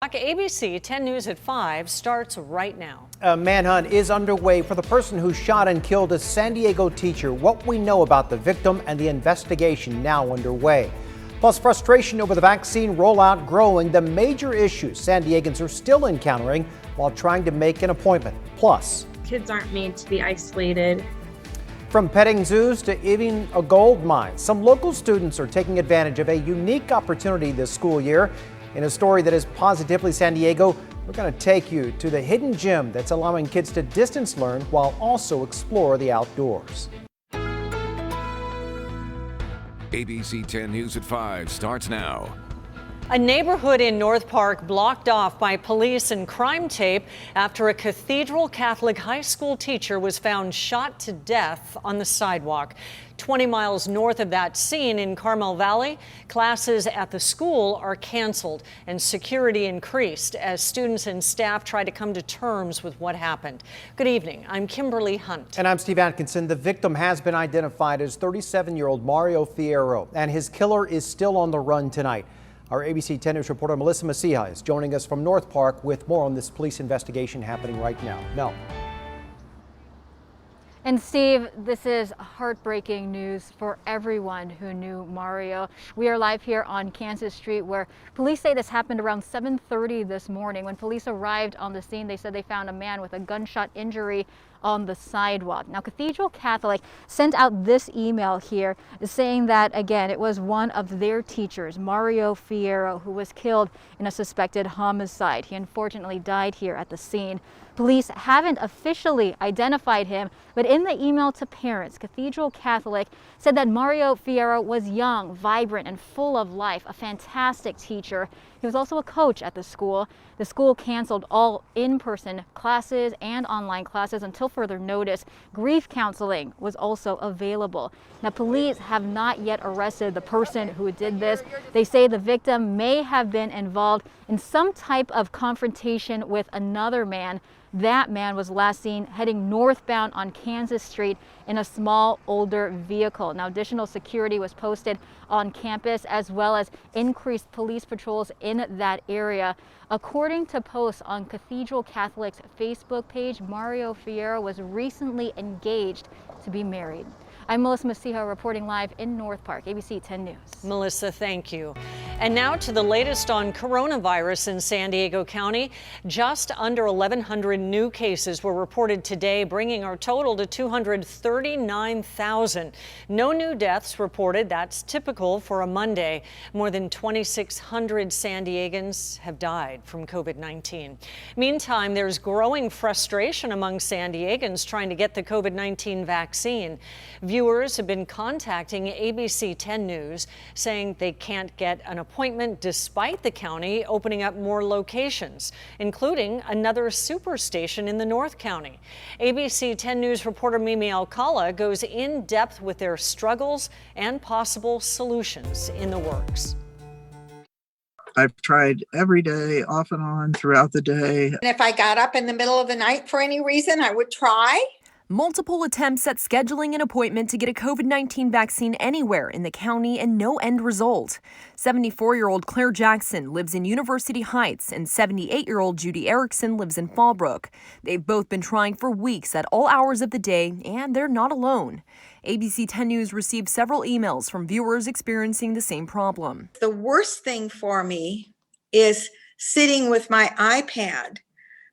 o'clock. ABC 10 News at 5 starts right now. A manhunt is underway for the person who shot and killed a San Diego teacher. What we know about the victim and the investigation now underway. Plus, frustration over the vaccine rollout growing, the major issues San Diegans are still encountering while trying to make an appointment. Plus, kids aren't made to be isolated. From petting zoos to even a gold mine, some local students are taking advantage of a unique opportunity this school year. In a story that is positively San Diego, we're going to take you to the hidden gem that's allowing kids to distance learn while also explore the outdoors. ABC 10 News at 5 starts now. A neighborhood in North Park blocked off by police and crime tape after a Cathedral Catholic high school teacher was found shot to death on the sidewalk. 20 miles north of that scene in Carmel Valley, classes at the school are canceled and security increased as students and staff try to come to terms with what happened. Good evening. I'm Kimberly Hunt. And I'm Steve Atkinson. The victim has been identified as 37-year-old Mario Fierro, and his killer is still on the run tonight. Our ABC 10 News reporter Melissa Messiha is joining us from North Park with more on this police investigation happening right now. Mel. And Steve, this is heartbreaking news for everyone who knew Mario. We are live here on Kansas Street, where police say this happened around 7:30 this morning. When police arrived on the scene, they said they found a man with a gunshot injury on the sidewalk. Now, Cathedral Catholic sent out this email here saying that, again, it was one of their teachers, Mario Fierro, who was killed in a suspected homicide. He unfortunately died here at the scene. Police haven't officially identified him, but in the email to parents, Cathedral Catholic said that Mario Fierro was young, vibrant, and full of life, a fantastic teacher. He was also a coach at the school. The school canceled all in-person classes and online classes until further notice. Grief counseling was also available. Now, police have not yet arrested the person who did this. They say the victim may have been involved in some type of confrontation with another man. That man was last seen heading northbound on Kansas Street in a small, older vehicle. Now, additional security was posted on campus, as well as increased police patrols in that area. According to posts on Cathedral Catholic's Facebook page, Mario Fierro was recently engaged to be married. I'm Melissa Messiha reporting live in North Park, ABC 10 News. Melissa, thank you. And now to the latest on coronavirus in San Diego County. Just under 1,100 new cases were reported today, bringing our total to 239,000. No new deaths reported. That's typical for a Monday. More than 2,600 San Diegans have died from COVID-19. Meantime, there's growing frustration among San Diegans trying to get the COVID-19 vaccine. Viewers have been contacting ABC 10 News saying they can't get an appointment despite the county opening up more locations, including another superstation in the North County. ABC 10 News reporter Mimi Alcala goes in depth with their struggles and possible solutions in the works. I've tried every day, off and on, throughout the day. And if I got up in the middle of the night for any reason, I would try. Multiple attempts at scheduling an appointment to get a COVID-19 vaccine anywhere in the county and no end result. 74-year-old Claire Jackson lives in University Heights and 78-year-old Judy Erickson lives in Fallbrook. They've both been trying for weeks at all hours of the day, and they're not alone. ABC 10 News received several emails from viewers experiencing the same problem. The worst thing for me is sitting with my iPad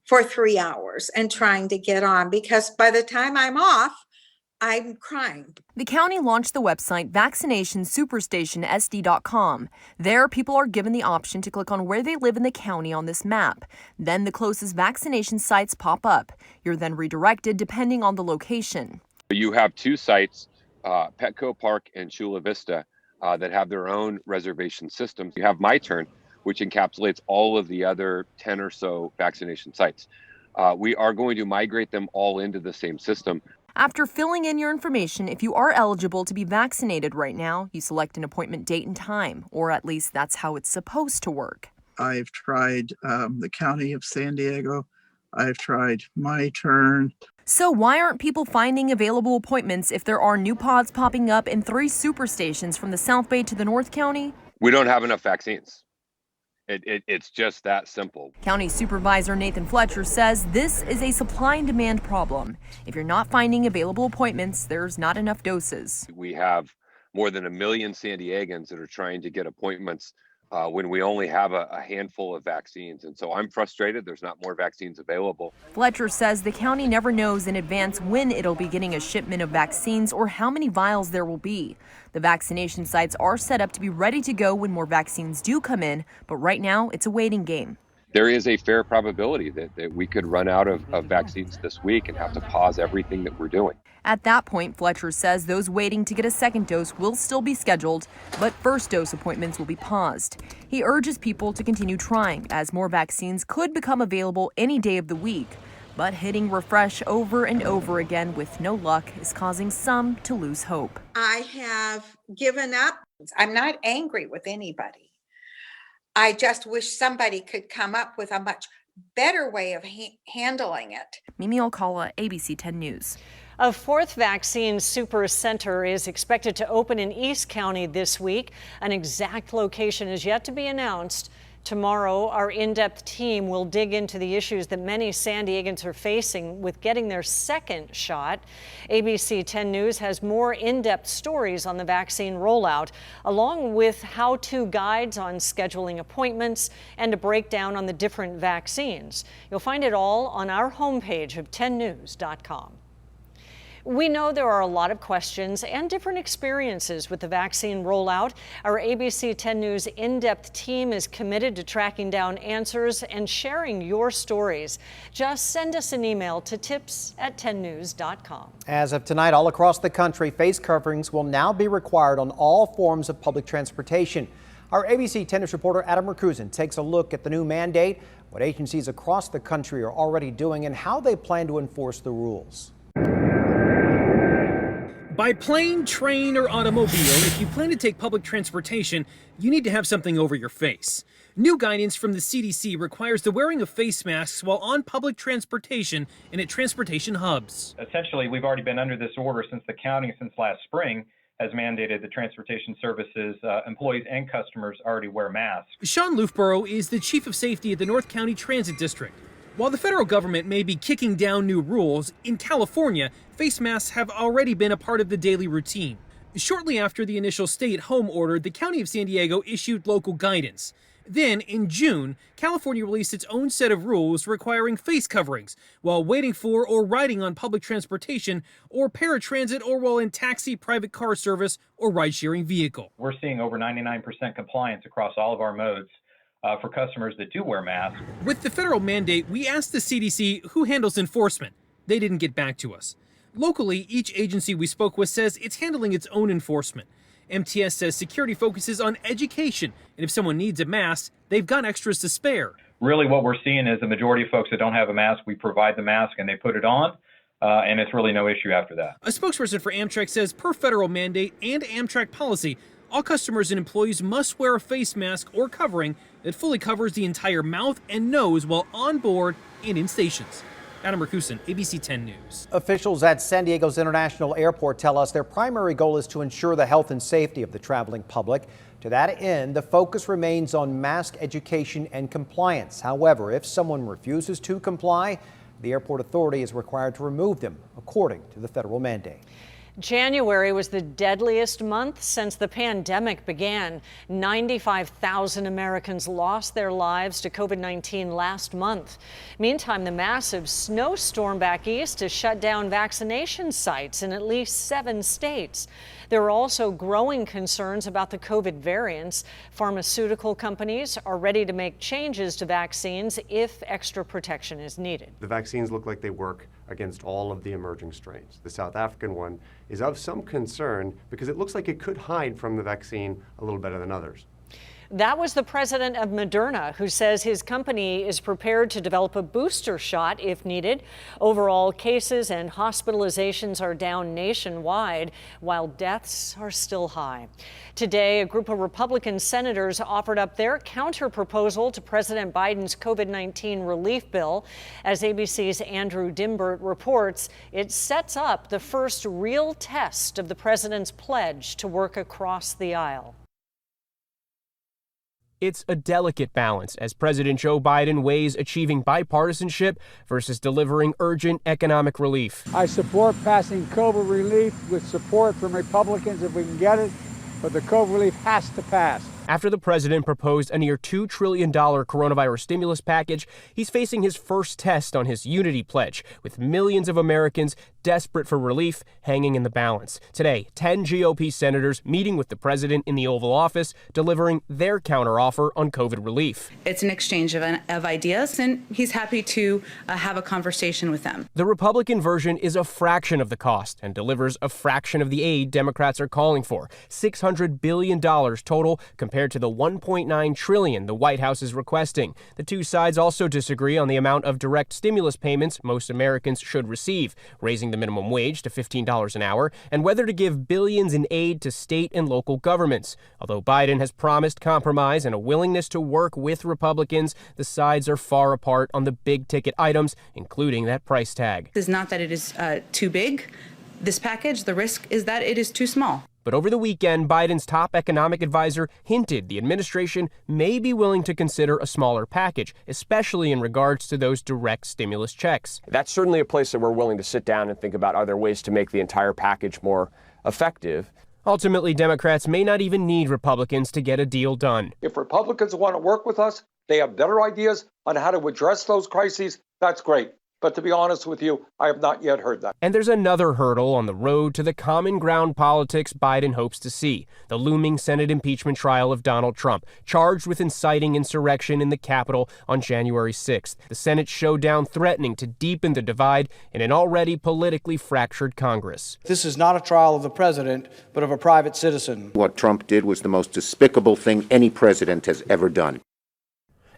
for 3 hours and trying to get on, because by the time I'm off, I'm crying. The county launched the website vaccinationssupersstationsd.com. There, people are given the option to click on where they live in the county on this map. Then the closest vaccination sites pop up. You're then redirected depending on the location. You have two sites, Petco Park and Chula Vista, that have their own reservation systems. You have My Turn, which encapsulates all of the other 10 or so vaccination sites. We are going to migrate them all into the same system. After filling in your information, if you are eligible to be vaccinated right now, you select an appointment date and time, or at least that's how it's supposed to work. I've tried the County of San Diego. I've tried My Turn. So why aren't people finding available appointments if there are new pods popping up in 3 superstations from the South Bay to the North County? We don't have enough vaccines. It's just that simple. County Supervisor Nathan Fletcher says this is a supply and demand problem. If you're not finding available appointments, there's not enough doses. We have more than 1 million San Diegans that are trying to get appointments when we only have a handful of vaccines. And so I'm frustrated there's not more vaccines available. Fletcher says the county never knows in advance when it'll be getting a shipment of vaccines or how many vials there will be. The vaccination sites are set up to be ready to go when more vaccines do come in, but right now it's a waiting game. There is a fair probability that we could run out of vaccines this week and have to pause everything that we're doing. At that point, Fletcher says those waiting to get a second dose will still be scheduled, but first dose appointments will be paused. He urges people to continue trying, as more vaccines could become available any day of the week. But hitting refresh over and over again with no luck is causing some to lose hope. I have given up. I'm not angry with anybody. I just wish somebody could come up with a much better way of handling it. Mimi Alcala, ABC 10 News. A fourth vaccine super center is expected to open in East County this week. An exact location is yet to be announced. Tomorrow, our in-depth team will dig into the issues that many San Diegans are facing with getting their second shot. ABC 10 News has more in-depth stories on the vaccine rollout, along with how-to guides on scheduling appointments and a breakdown on the different vaccines. You'll find it all on our homepage of 10news.com. We know there are a lot of questions and different experiences with the vaccine rollout. Our ABC 10 News in-depth team is committed to tracking down answers and sharing your stories. Just send us an email to tips@10news.com. As of tonight, all across the country, face coverings will now be required on all forms of public transportation. Our ABC 10 News reporter Adam Rakusin takes a look at the new mandate, what agencies across the country are already doing, and how they plan to enforce the rules. By plane, train, or automobile, if you plan to take public transportation, you need to have something over your face. New guidance from the CDC requires the wearing of face masks while on public transportation and at transportation hubs. Essentially, we've already been under this order since the county, since last spring, has mandated the transportation services employees and customers already wear masks. Sean Loofborough is the chief of safety at the North County Transit District. While the federal government may be kicking down new rules, in California, face masks have already been a part of the daily routine. Shortly after the initial stay-at-home order, the County of San Diego issued local guidance. Then, in June, California released its own set of rules requiring face coverings while waiting for or riding on public transportation or paratransit or while in taxi, private car service, or ride-sharing vehicle. We're seeing over 99% compliance across all of our modes for customers that do wear masks. With the federal mandate, we asked the CDC who handles enforcement. They didn't get back to us. Locally, each agency we spoke with says it's handling its own enforcement. MTS says security focuses on education, and if someone needs a mask, they've got extras to spare. Really what we're seeing is the majority of folks that don't have a mask, we provide the mask and they put it on, and it's really no issue after that. A spokesperson for Amtrak says per federal mandate and Amtrak policy, all customers and employees must wear a face mask or covering that fully covers the entire mouth and nose while on board and in stations. Adam Rakusin, ABC 10 News. Officials at San Diego's International Airport tell us their primary goal is to ensure the health and safety of the traveling public. To that end, the focus remains on mask education and compliance. However, if someone refuses to comply, the airport authority is required to remove them, according to the federal mandate. January was the deadliest month since the pandemic began. 95,000 Americans lost their lives to COVID-19 last month. Meantime, the massive snowstorm back east has shut down vaccination sites in at least 7 states. There are also growing concerns about the COVID variants. Pharmaceutical companies are ready to make changes to vaccines if extra protection is needed. The vaccines look like they work against all of the emerging strains. The South African one is of some concern because it looks like it could hide from the vaccine a little better than others. That was the president of Moderna, who says his company is prepared to develop a booster shot if needed. Overall, cases and hospitalizations are down nationwide, while deaths are still high. Today, a group of Republican senators offered up their counter-proposal to President Biden's COVID-19 relief bill. As ABC's Andrew Dimbert reports, it sets up the first real test of the president's pledge to work across the aisle. It's a delicate balance as President Joe Biden weighs achieving bipartisanship versus delivering urgent economic relief. I support passing COVID relief with support from Republicans if we can get it, but the COVID relief has to pass. After the president proposed a near $2 trillion coronavirus stimulus package, he's facing his first test on his unity pledge, with millions of Americans desperate for relief hanging in the balance. Today, 10 GOP senators meeting with the president in the Oval Office, delivering their counteroffer on COVID relief. It's an exchange of ideas, and he's happy to have a conversation with them. The Republican version is a fraction of the cost and delivers a fraction of the aid Democrats are calling for, $600 billion total compared to the $1.9 trillion the White House is requesting. The two sides also disagree on the amount of direct stimulus payments most Americans should receive, raising the minimum wage to $15 an hour, and whether to give billions in aid to state and local governments. Although Biden has promised compromise and a willingness to work with Republicans, the sides are far apart on the big-ticket items, including that price tag. It's not that it is too big, this package. The risk is that it is too small. But over the weekend, Biden's top economic advisor hinted the administration may be willing to consider a smaller package, especially in regards to those direct stimulus checks. That's certainly a place that we're willing to sit down and think about, are there ways to make the entire package more effective? Ultimately, Democrats may not even need Republicans to get a deal done. If Republicans want to work with us, they have better ideas on how to address those crises, that's great. But to be honest with you, I have not yet heard that. And there's another hurdle on the road to the common ground politics Biden hopes to see, the looming Senate impeachment trial of Donald Trump, charged with inciting insurrection in the Capitol on January 6th. The Senate showdown threatening to deepen the divide in an already politically fractured Congress. This is not a trial of the president, but of a private citizen. What Trump did was the most despicable thing any president has ever done.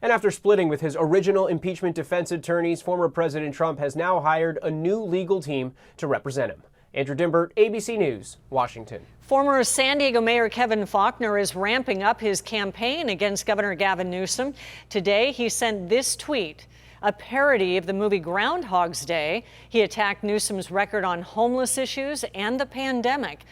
And after splitting with his original impeachment defense attorneys, former President Trump has now hired a new legal team to represent him. Andrew Dimbert, ABC News, Washington. Former San Diego Mayor Kevin Faulconer is ramping up his campaign against Governor Gavin Newsom. Today, he sent this tweet, a parody of the movie Groundhog's Day. He attacked Newsom's record on homeless issues and the pandemic.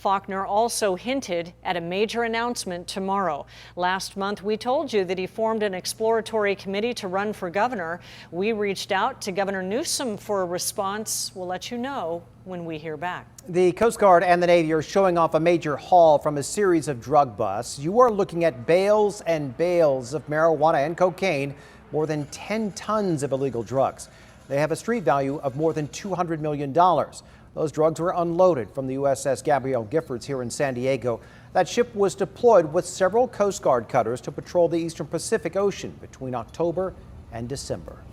Faulconer also hinted at a major announcement tomorrow. Last month, we told you that he formed an exploratory committee to run for governor. We reached out to Governor Newsom for a response. We'll let you know when we hear back. The Coast Guard and the Navy are showing off a major haul from a series of drug busts. You are looking at bales and bales of marijuana and cocaine, more than 10 tons of illegal drugs. They have a street value of more than $200 million. Those drugs were unloaded from the USS Gabrielle Giffords here in San Diego. That ship was deployed with several Coast Guard cutters to patrol the eastern Pacific Ocean between October and December.